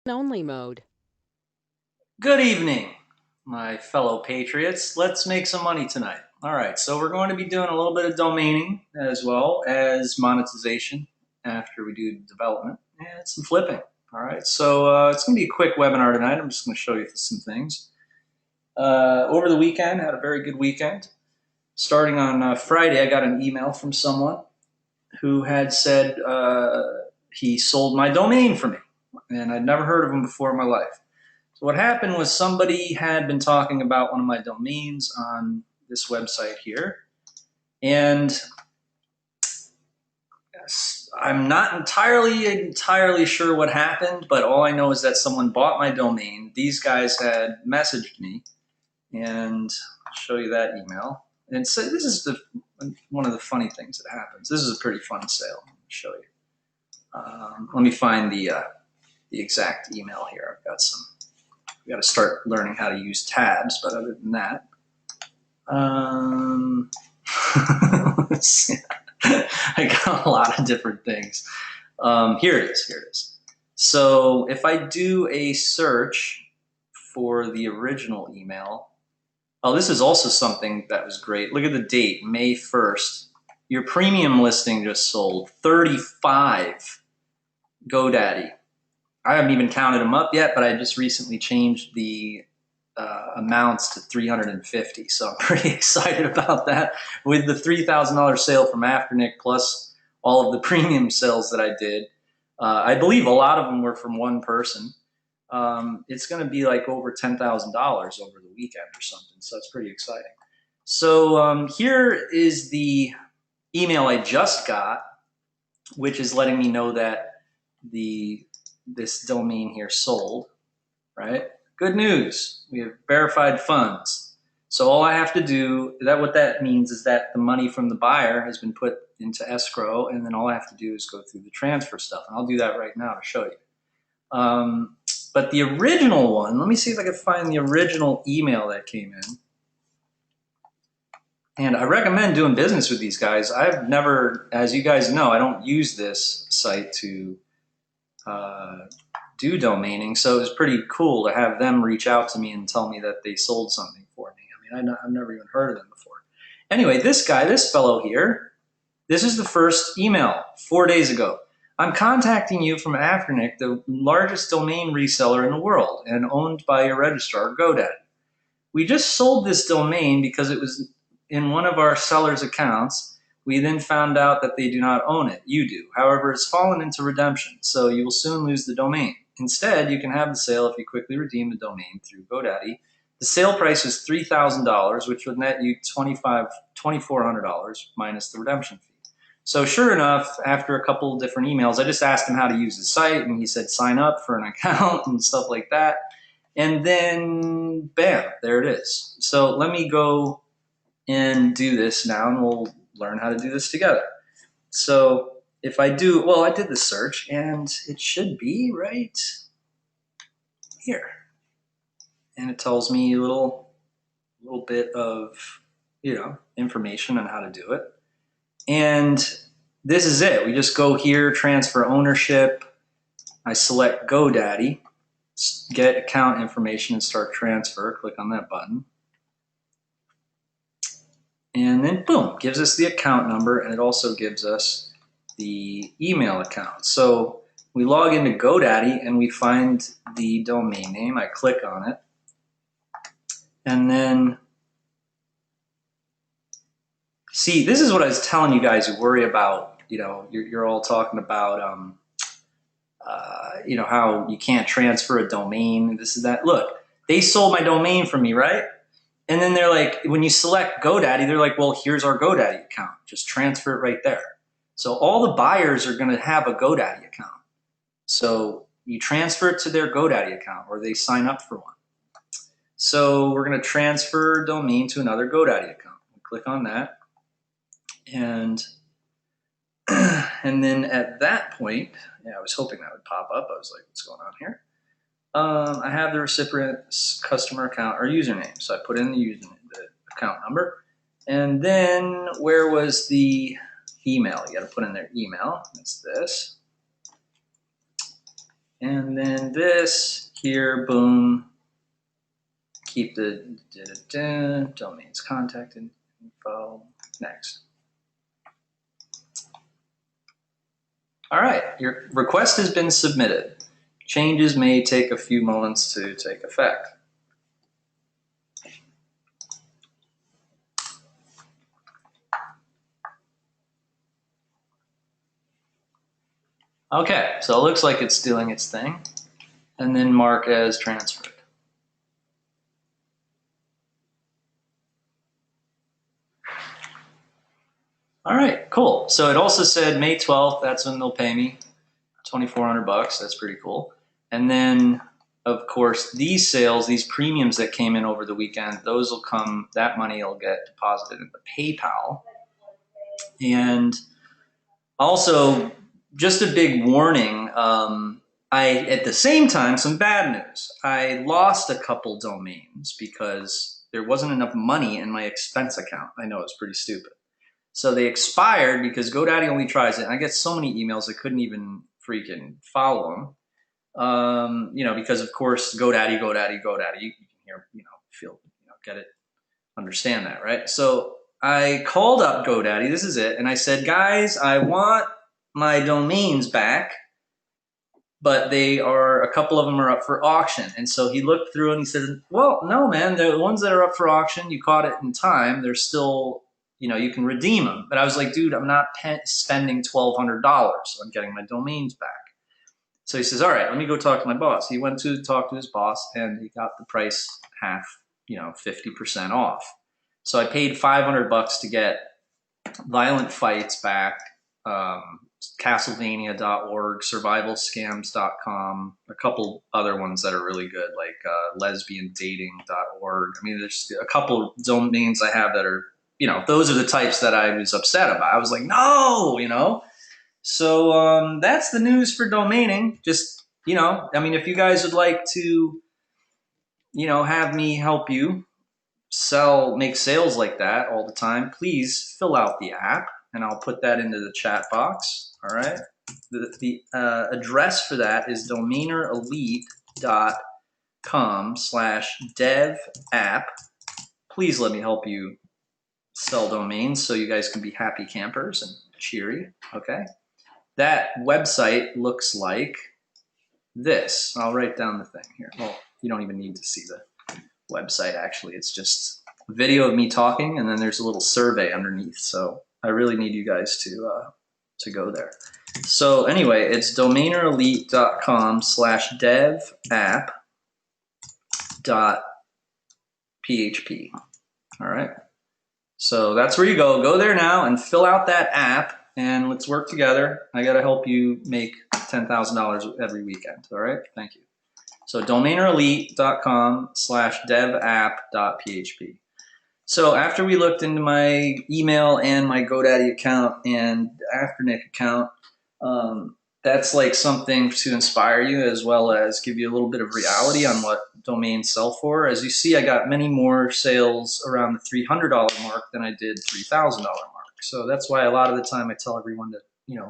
Only mode. Good evening, my fellow patriots. Let's make some money tonight. All right, so we're going to be doing a little bit of domaining as well as monetization after we do development and some flipping. All right, so it's going to be a quick webinar tonight. I'm just going to show you some things. Over the weekend, had a very good weekend. Starting on Friday, I got an email from someone who had said he sold my domain for me, and I'd never heard of him before in my life. So what happened was somebody had been talking about one of my domains on this website here, and I'm not entirely sure what happened, but all I know is that someone bought my domain. These guys had messaged me, and I'll show you that email. And so this is one of the funny things that happens. This is a pretty fun sale. I'll show you. Let me find the exact email here. I've got some. We got to start learning how to use tabs, but other than that, let's see. I got a lot of different things. Here it is. Here it is. So if I do a search for the original email, oh, this is also something that was great. Look at the date, May 1st. Your premium listing just sold 35 GoDaddy. I haven't even counted them up yet, but I just recently changed the amounts to 350, so I'm pretty excited about that. With the $3,000 sale from Afternic plus all of the premium sales that I did, I believe a lot of them were from one person. It's going to be like over $10,000 over the weekend or something, so it's pretty exciting. So here is the email I just got, which is letting me know that this domain here sold, right? Good news, we have verified funds. So all I have to do, what that means is that the money from the buyer has been put into escrow, and then all I have to do is go through the transfer stuff. And I'll do that right now to show you. But the original one, let me see if I can find the original email that came in. And I recommend doing business with these guys. I've never, as you guys know, I don't use this site to do domaining, so it was pretty cool to have them reach out to me and tell me that they sold something for me. I mean, I've never even heard of them before. Anyway, this fellow here, this is the first email 4 days ago. I'm contacting you from Afternic, the largest domain reseller in the world and owned by your registrar, GoDaddy. We just sold this domain because it was in one of our sellers' accounts. We then found out that they do not own it. You do. However, it's fallen into redemption, so you will soon lose the domain. Instead, you can have the sale if you quickly redeem the domain through GoDaddy. The sale price is $3,000, which would net you $2,400 minus the redemption fee. So sure enough, after a couple of different emails, I just asked him how to use the site, and he said sign up for an account and stuff like that. And then, bam, there it is. So let me go and do this now, and we'll learn how to do this together. So if I do, well, I did the search, and it should be right here. And it tells me a little bit of, information on how to do it. And this is it. We just go here, transfer ownership. I select GoDaddy, get account information and start transfer. Click on that button. And then boom, gives us the account number, and it also gives us the email account. So we log into GoDaddy and we find the domain name. I click on it. And then, see, this is what I was telling you guys who worry about, you're all talking about, how you can't transfer a domain, this and that. Look, they sold my domain from me, right? And then they're like, when you select GoDaddy, they're like, well, here's our GoDaddy account. Just transfer it right there. So all the buyers are going to have a GoDaddy account. So you transfer it to their GoDaddy account, or they sign up for one. So we're going to transfer domain to another GoDaddy account. We click on that. And then at that point, yeah, I was hoping that would pop up. I was like, what's going on here? I have the recipient's customer account or username. So I put in the username, the account number. And then where was the email? You got to put in their email. That's this. And then this here, boom. Keep the domains contact info. Next. All right, your request has been submitted. Changes may take a few moments to take effect. Okay, so it looks like it's doing its thing. And then mark as transferred. All right, cool. So it also said May 12th, that's when they'll pay me $2,400. That's pretty cool. And then, of course, these sales, these premiums that came in over the weekend, those will come, that money will get deposited into PayPal. And also, just a big warning, at the same time, some bad news. I lost a couple domains because there wasn't enough money in my expense account. I know it's pretty stupid. So they expired because GoDaddy only tries it. And I get so many emails I couldn't even freaking follow them. Because of course GoDaddy. You can hear, feel, get it, understand that, right? So I called up GoDaddy. This is it, and I said, guys, I want my domains back, but a couple of them are up for auction. And so he looked through and he said, well, no, man, the ones that are up for auction, you caught it in time. They're still, you can redeem them. But I was like, dude, I'm not spending $1,200 on getting my domains back. So he says, all right, let me go talk to my boss. He went to talk to his boss and he got the price half, 50% off. So I paid $500 to get Violent Fights back, Castlevania.org, survivalscams.com, a couple other ones that are really good, like lesbiandating.org. I mean, there's a couple domains I have that are, those are the types that I was upset about. I was like, no, So that's the news for domaining. Just, if you guys would like to, have me help you make sales like that all the time, please fill out the app and I'll put that into the chat box. All right. The address for that is DomainerElite.com/dev-app. Please let me help you sell domains so you guys can be happy campers and cheery. Okay. That website looks like this. I'll write down the thing here. Well, you don't even need to see the website, actually. It's just a video of me talking, and then there's a little survey underneath. So I really need you guys to go there. So anyway, it's DomainerElite.com/dev-app.php. All right. So that's where you go. Go there now and fill out that app, and let's work together. I got to help you make $10,000 every weekend. All right. Thank you. So DomainerElite.com/dev-app.php. So after we looked into my email and my GoDaddy account and Afternic account, that's like something to inspire you as well as give you a little bit of reality on what domains sell for. As you see, I got many more sales around the $300 mark than I did $3,000 mark. So that's why a lot of the time I tell everyone to,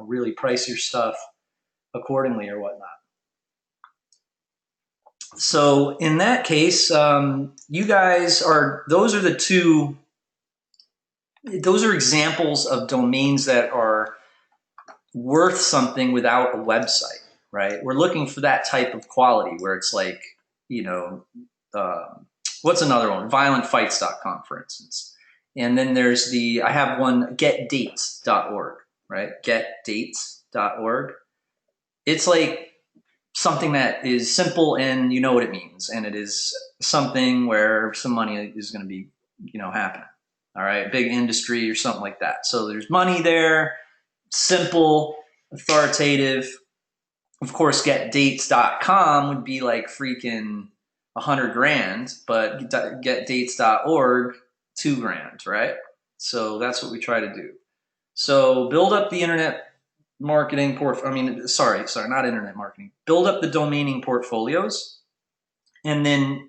really price your stuff accordingly or whatnot. So in that case, you guys those are examples of domains that are worth something without a website, right? We're looking for that type of quality where it's like, what's another one? Violentfights.com, for instance. And then there's I have one, getdates.org, right? Getdates.org. It's like something that is simple and you know what it means. And it is something where some money is going to be, happening. All right. Big industry or something like that. So there's money there. Simple, authoritative. Of course, getdates.com would be like freaking 100 grand, but getdates.org, 2 grand, right? So that's what we try to do. So build up the internet marketing sorry, not internet marketing. Build up the domaining portfolios and then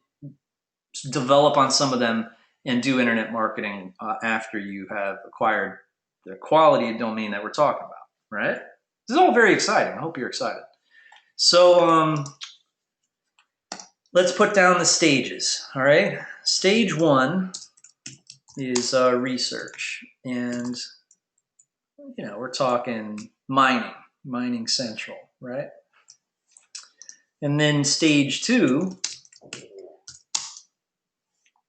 develop on some of them and do internet marketing after you have acquired the quality of domain that we're talking about, right? This is all very exciting. I hope you're excited. So let's put down the stages. All right. Stage one is research, and we're talking mining central, right? And then stage two,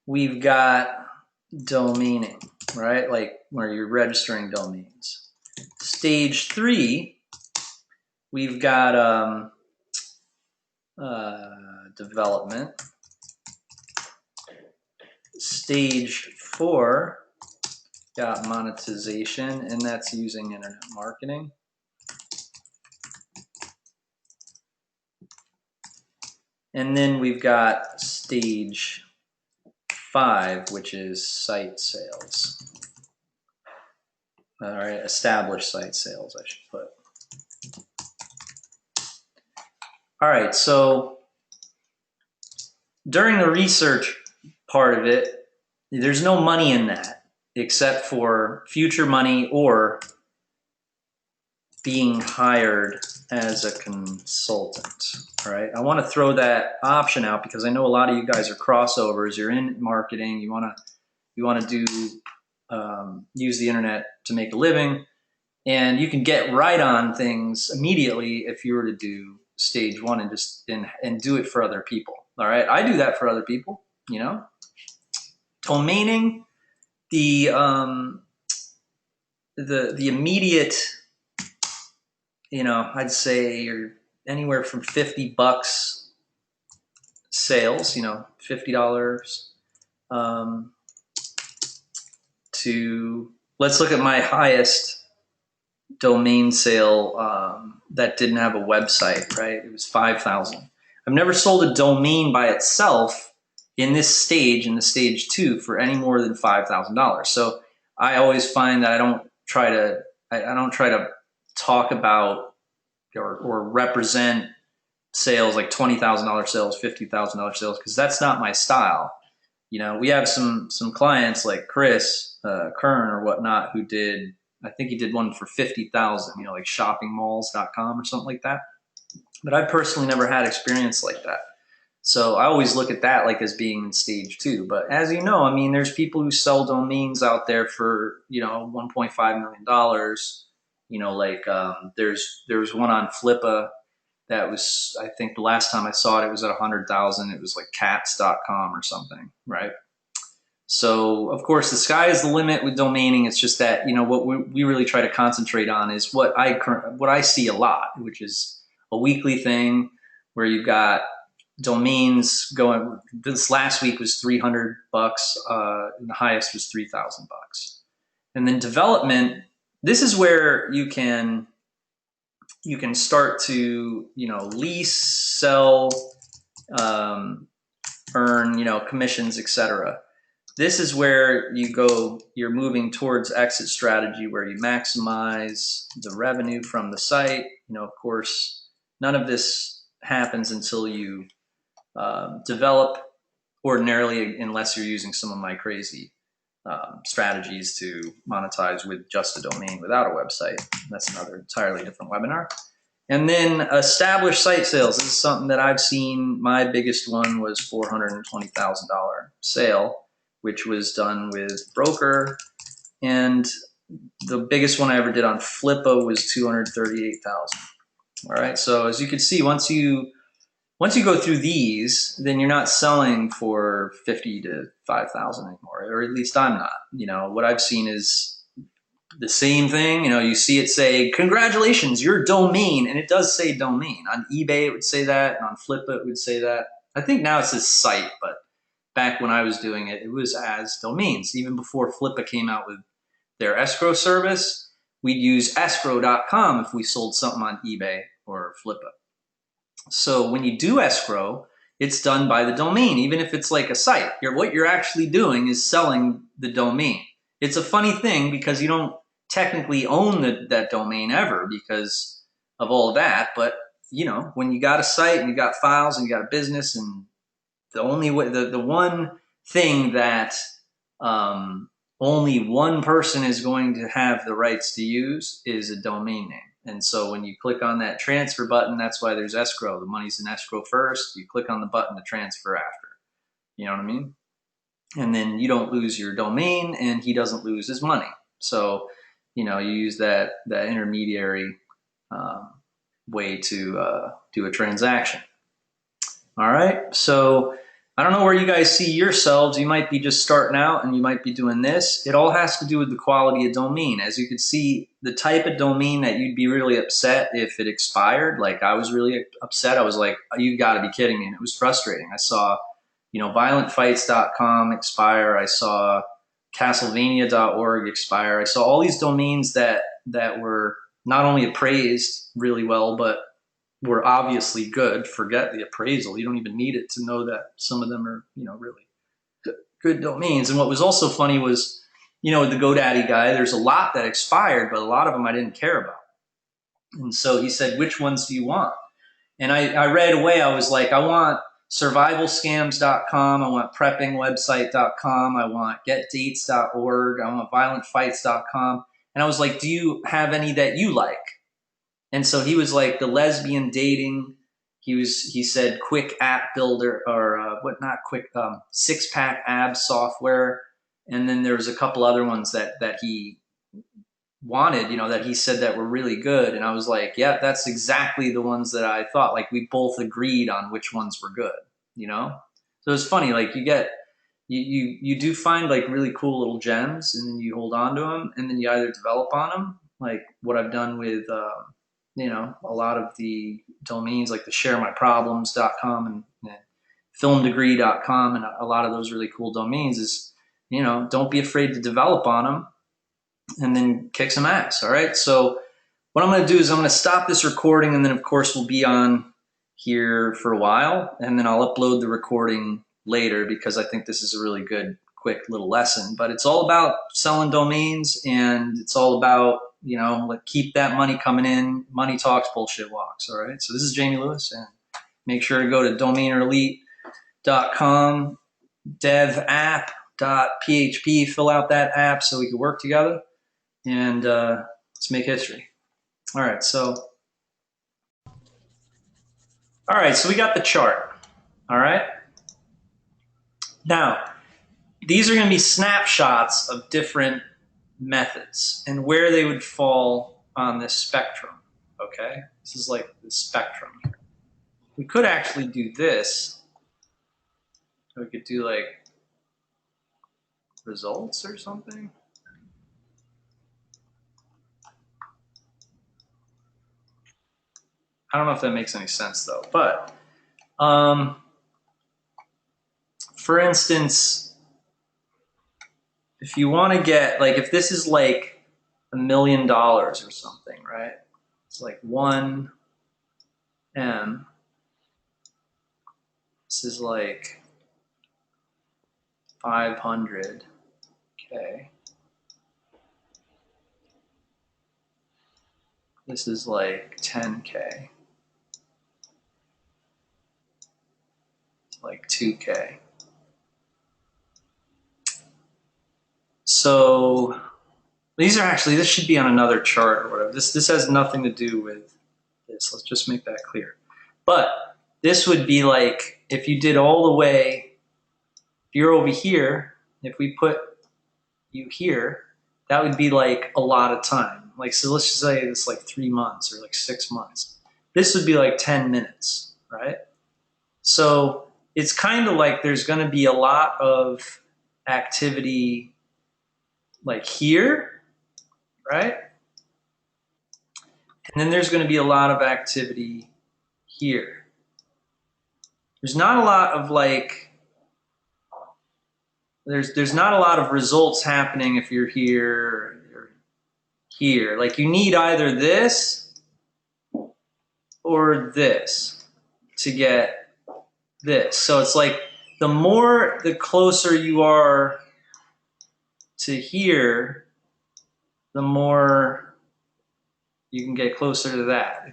we've got domaining, right? Like where you're registering domains. Stage three, we've got development. Stage four, got monetization, and that's using internet marketing. And then we've got stage 5, which is site sales. All right, established site sales, I should put. All right, so during the research part of it, there's no money in that except for future money or being hired as a consultant. All right, I want to throw that option out because I know a lot of you guys are crossovers. You're in marketing. You want to do use the internet to make a living, and you can get right on things immediately if you were to do stage one and just and do it for other people. All right, I do that for other people. Domaining, the immediate, I'd say you're anywhere from $50 sales, $50 to, let's look at my highest domain sale that didn't have a website, right? It was 5,000. I've never sold a domain by itself in this stage, in the stage 2, for any more than $5,000. So I always find that I don't try to talk about or represent sales like $20,000 sales, $50,000 sales, because that's not my style. We have some clients like Chris Kern or whatnot who did, I think he did one for 50,000, like shoppingmalls.com or something like that. But I personally never had experience like that. So I always look at that like as being in stage 2. But as you know, I mean, there's people who sell domains out there for, $1.5 million. There's one on Flippa that was, I think the last time I saw it was at 100,000. It was like cats.com or something, right? So of course the sky is the limit with domaining. It's just that, what we really try to concentrate on is what I see a lot, which is a weekly thing where you've got domains going. This last week was $300, and the highest was $3,000. And then development, this is where you can start to, lease, sell, earn, commissions, etc. This is where you're moving towards exit strategy where you maximize the revenue from the site. Of course, none of this happens until you develop ordinarily, unless you're using some of my crazy strategies to monetize with just a domain without a website. That's another entirely different webinar. And then established site sales. This is something that I've seen. My biggest one was $420,000 sale, which was done with broker. And the biggest one I ever did on Flippa was $238,000. All right. So as you can see, once you go through these, then you're not selling for 50 to 5,000 anymore, or at least I'm not. What I've seen is the same thing. You see it say, congratulations, your domain, and it does say domain. On eBay, it would say that, and on Flippa, it would say that. I think now it says site, but back when I was doing it, it was as domains. Even before Flippa came out with their escrow service, we'd use escrow.com if we sold something on eBay or Flippa. So when you do escrow, it's done by the domain, even if it's like a site. What you're actually doing is selling the domain. It's a funny thing because you don't technically own that domain ever because of all of that. But, when you got a site and you got files and you got a business, and the only way, the one thing that only one person is going to have the rights to use is a domain name. And so when you click on that transfer button, that's why there's escrow. The money's in escrow first. You click on the button to transfer after. You know what I mean? And then you don't lose your domain, and he doesn't lose his money. So, you use that intermediary way to do a transaction. All right. So I don't know where you guys see yourselves. You might be just starting out and you might be doing this. It all has to do with the quality of domain. As you can see, the type of domain that you'd be really upset if it expired. Like I was really upset. I was like, oh, you got to be kidding me. And it was frustrating. I saw, violentfights.com expire. I saw Castlevania.org expire. I saw all these domains that were not only appraised really well, but were obviously good. Forget the appraisal. You don't even need it to know that some of them are, really good domains. And what was also funny was, with the GoDaddy guy, there's a lot that expired, but a lot of them I didn't care about. And so he said, which ones do you want? And I read away. I was like, I want survivalscams.com. I want preppingwebsite.com. I want getdates.org. I want violentfights.com. And I was like, do you have any that you like? And so he was like the lesbian dating. He said quick app builder or six pack abs software. And then there was a couple other ones that he wanted, that he said that were really good. And I was like, yeah, that's exactly the ones that I thought. Like we both agreed on which ones were good, So it's funny, like you do find like really cool little gems, and then you hold on to them, and then you either develop on them, like what I've done with a lot of the domains like the sharemyproblems.com and filmdegree.com, and a lot of those really cool domains is, don't be afraid to develop on them and then kick some ass. All right. So what I'm going to do is I'm going to stop this recording, and then of course we'll be on here for a while, and then I'll upload the recording later because I think this is a really good, quick little lesson. But it's all about selling domains, and it's all about, keep that money coming in. Money talks, bullshit walks. All right. So this is Jamie Lewis, and make sure to go to DomainerElite.com, devapp.php, fill out that app so we can work together, and let's make history. All right. So we got the chart. All right. Now, these are going to be snapshots of different methods and where they would fall on this spectrum. Okay. This is like the spectrum here. We could actually do this. We could do like results or something. I don't know if that makes any sense though, but for instance, if you want to get, like, if this is like $1 million or something, right? It's like 1M. This is like 500K. This is like 10K. It's like 2K. So these are actually, this should be on another chart or whatever. This has nothing to do with this. Let's just make that clear. But this would be like, if you did all the way, if you're over here, if we put you here, that would be like a lot of time. Like, so let's just say it's like 3 months or like 6 months. This would be like 10 minutes, right? So it's kind of like there's going to be a lot of activity like here, right? And then there's going to be a lot of activity here. There's not a lot of like, there's not a lot of results happening if you're here or here. Like you need either this or this to get this. So it's like the closer you are to here, the more you can get closer to that.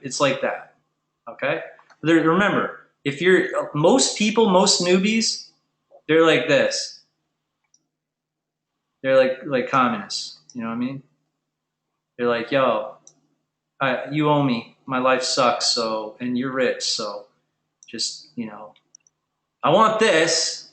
It's like that. Okay? Remember, if you're most newbies, they're like this. They're like communists. You know what I mean? They're like, yo, You owe me. My life sucks. So, and you're rich. So just, I want this.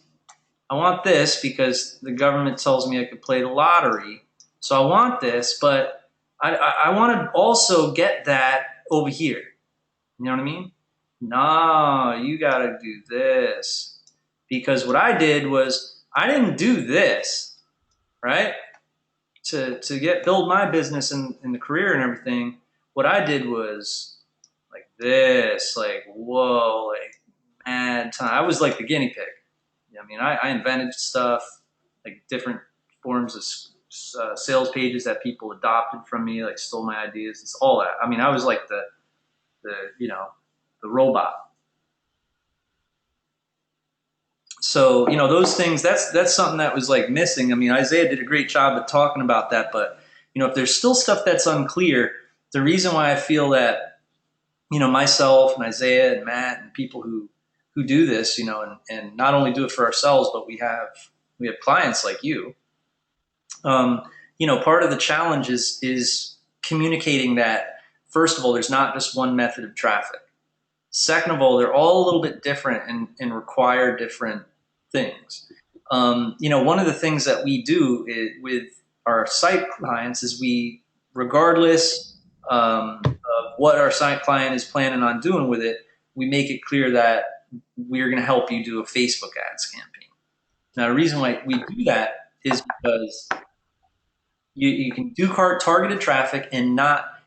I want this because the government tells me I could play the lottery. So I want this, but I want to also get that over here. You know what I mean? No, you got to do this. Because what I did was I didn't do this, right? To get build my business and the career and everything, what I did was like this, like whoa, like mad time. I was like the guinea pig. I mean, I invented stuff like different forms of sales pages that people adopted from me, like stole my ideas. It's all that. I mean, I was like the the robot. So those things. That's something that was like missing. I mean, Isaiah did a great job of talking about that, but if there's still stuff that's unclear, the reason why I feel that myself and Isaiah and Matt and people who do this, and not only do it for ourselves, but we have clients like you. Part of the challenge is communicating that first of all, there's not just one method of traffic. Second of all, they're all a little bit different and require different things. One of the things that we do with our site clients is regardless of what our site client is planning on doing with it, we make it clear that we're going to help you do a Facebook ads campaign. Now, the reason why we do that is because you can do targeted traffic and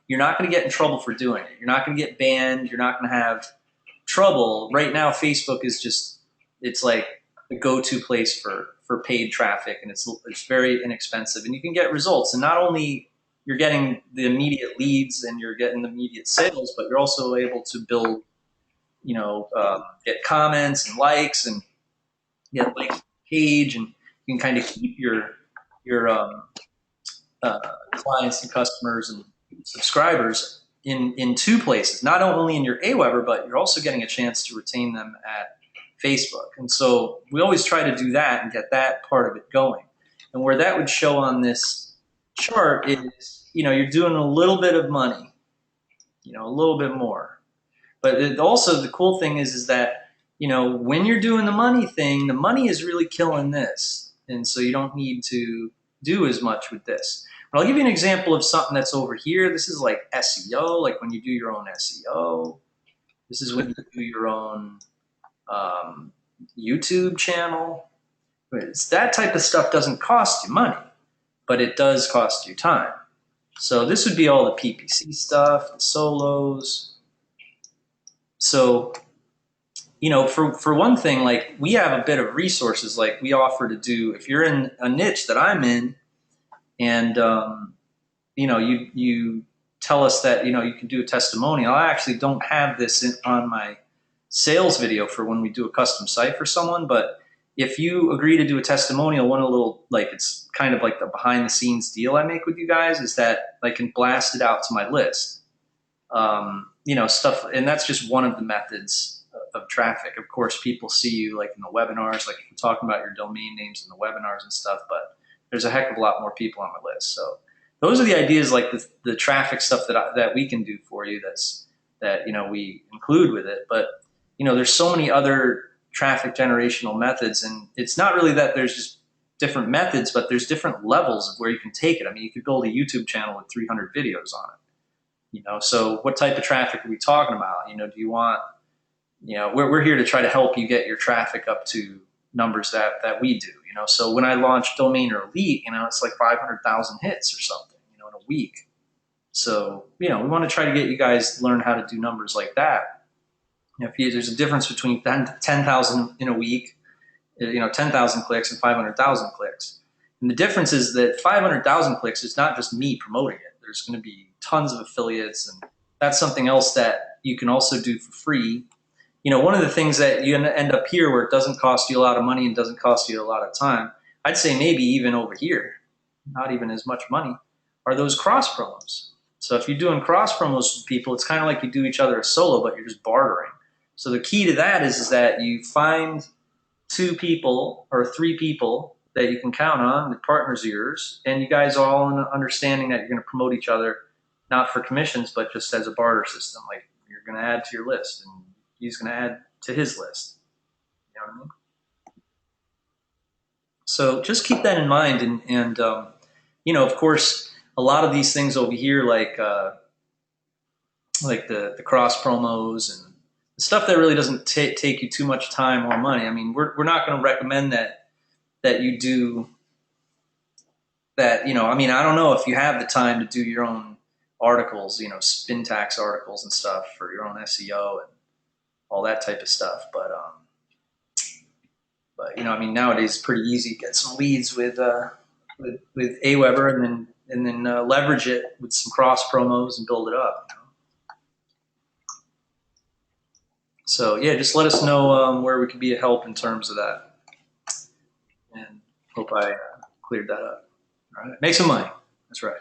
you're not going to get in trouble for doing it. You're not going to get banned. You're not going to have trouble. Right now, Facebook is it's like the go-to place for paid traffic, and it's very inexpensive, and you can get results. And not only you're getting the immediate leads and you're getting the immediate sales, but you're also able to build, get comments and likes and get likes on the page, and you can kind of keep your clients and customers and subscribers in two places, not only in your Aweber, but you're also getting a chance to retain them at Facebook. And so we always try to do that and get that part of it going. And where that would show on this chart is, you're doing a little bit of money, a little bit more. But also the cool thing is that, when you're doing the money thing, the money is really killing this. And so you don't need to do as much with this. But I'll give you an example of something that's over here. This is like SEO, like when you do your own SEO. This is when you do your own YouTube channel. That type of stuff doesn't cost you money, but it does cost you time. So this would be all the PPC stuff, the solos. So, for one thing, like we have a bit of resources, like we offer to do, if you're in a niche that I'm in, and you tell us that you can do a testimonial. I actually don't have this on my sales video for when we do a custom site for someone, but if you agree to do a testimonial, one of the little, like, it's kind of like the behind the scenes deal I make with you guys is that I can blast it out to my list. Stuff, and that's just one of the methods of traffic. Of course, people see you like in the webinars, like if you're talking about your domain names in the webinars and stuff, but there's a heck of a lot more people on my list. So those are the ideas, like the traffic stuff that we can do for you. That we include with it. But there's so many other traffic generational methods, and it's not really that there's just different methods, but there's different levels of where you can take it. I mean, you could build a YouTube channel with 300 videos on it. So what type of traffic are we talking about? Do you want? We're here to try to help you get your traffic up to numbers that we do. So when I launched DomainerElite, it's like 500,000 hits or something, in a week. So, we want to try to get you guys to learn how to do numbers like that. There's a difference between 10,000 in a week, 10,000 clicks and 500,000 clicks. And the difference is that 500,000 clicks is not just me promoting it. There's going to be tons of affiliates, and that's something else that you can also do for free. One of the things that you end up here where it doesn't cost you a lot of money and doesn't cost you a lot of time, I'd say maybe even over here, not even as much money, are those cross promos. So if you're doing cross promos with people, it's kind of like you do each other a solo, but you're just bartering. So the key to that is that you find 2 people or 3 people that you can count on, the partners of yours, and you guys are all in understanding that you're going to promote each other not for commissions, but just as a barter system. Like you're going to add to your list, and he's going to add to his list. You know what I mean? So just keep that in mind, and of course, a lot of these things over here, like the cross promos and stuff that really doesn't take you too much time or money. I mean, we're not going to recommend that you do that. I mean, I don't know if you have the time to do your own articles, spin tax articles and stuff for your own SEO and all that type of stuff. But I mean, nowadays it's pretty easy to get some leads with Aweber, and then leverage it with some cross promos and build it up. So yeah, just let us know where we can be a help in terms of that, and hope I cleared that up. All right, make some money. That's right.